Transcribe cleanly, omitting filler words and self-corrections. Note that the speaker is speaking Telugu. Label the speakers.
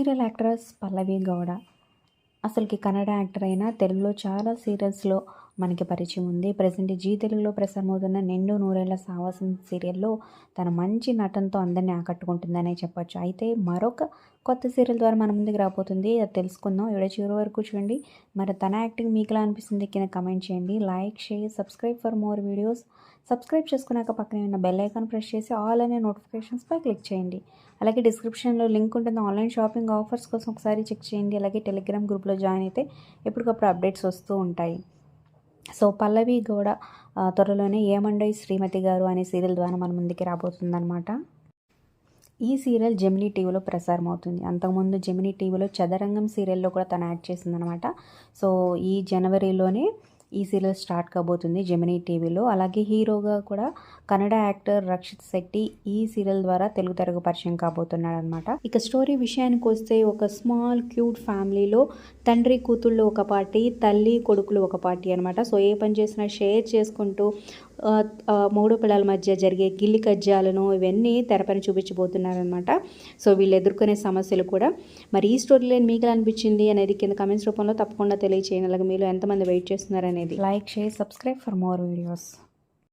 Speaker 1: సీరియల్ యాక్ట్రెస్ పల్లవి గౌడ. అసలుకి కన్నడ యాక్టర్ అయినా తెలుగులో చాలా సీరియల్స్లో మనకి పరిచయం ఉంది. ప్రజెంట్ జీ తెలుగులో ప్రసారమవుతున్న నిండు నూరేళ్ల సావాసం సీరియల్లో తన మంచి నటనతో అందరినీ ఆకట్టుకుంటుందనే చెప్పొచ్చు. అయితే మరొక కొత్త సీరియల్ ద్వారా మన ముందుకు రాబోతుంది. అది తెలుసుకుందాం. వీడియో చివరి వరకు చూడండి. మరి తన యాక్టింగ్ మీకు ఎలా అనిపిస్తుంది కింద కమెంట్ చేయండి. Like, share, subscribe for more videos. Subscribe చేసుకున్నాక పక్కనే ఉన్న బెల్ ఐకాన్ ప్రెస్ చేసి ఆల్ అనే నోటిఫికేషన్స్పై క్లిక్ చేయండి. అలాగే డిస్క్రిప్షన్లో లింక్ ఉంటుంది. ఆన్లైన్ షాపింగ్ ఆఫర్స్ కోసం ఒకసారి చెక్ చేయండి. అలాగే టెలిగ్రామ్ గ్రూప్లో జాయిన్ అయితే ఎప్పటికప్పుడు అప్డేట్స్ వస్తూ ఉంటాయి. సో పల్లవి గౌడ త్వరలోనే ఏమండోయ్ శ్రీమతి గారు అనే సీరియల్ ద్వారా మన ముందుకి రాబోతుందన్నమాట. ఈ సీరియల్ జెమినీ టీవీలో ప్రసారం అవుతుంది. అంతకుముందు జెమినీ టీవీలో చదరంగం సీరియల్లో కూడా తను యాక్ట్ చేసిందనమాట. సో ఈ జనవరిలోనే ఈ సీరియల్ స్టార్ట్ కాబోతుంది జెమినీ టీవీలో. అలాగే హీరోగా కూడా కన్నడ యాక్టర్ రక్షిత్ శెట్టి ఈ సీరియల్ ద్వారా తెలుగు తెరకు పరిచయం కాబోతున్నాడు అనమాట. ఇక స్టోరీ విషయానికి వస్తే ఒక స్మాల్ క్యూట్ ఫ్యామిలీలో తండ్రి కూతుళ్ళు ఒక పార్టీ, తల్లి కొడుకులు ఒక పార్టీ అనమాట. సో ఏ పని చేసినా షేర్ చేసుకుంటూ మూడు పిల్లల మధ్య జరిగే గిల్లి కజ్జాలను ఇవన్నీ తెరపైన చూపించబోతున్నారనమాట. సో వీళ్ళు ఎదుర్కొనే సమస్యలు కూడా. మరి ఈ స్టోరీ లైన్ మీకు అనిపించింది అనేది కింద కమెంట్స్ రూపంలో తప్పకుండా తెలియచేయండి. అలాగే మీరు ఎంతమంది వెయిట్ చేస్తున్నారనేది. Like, share, subscribe for more videos.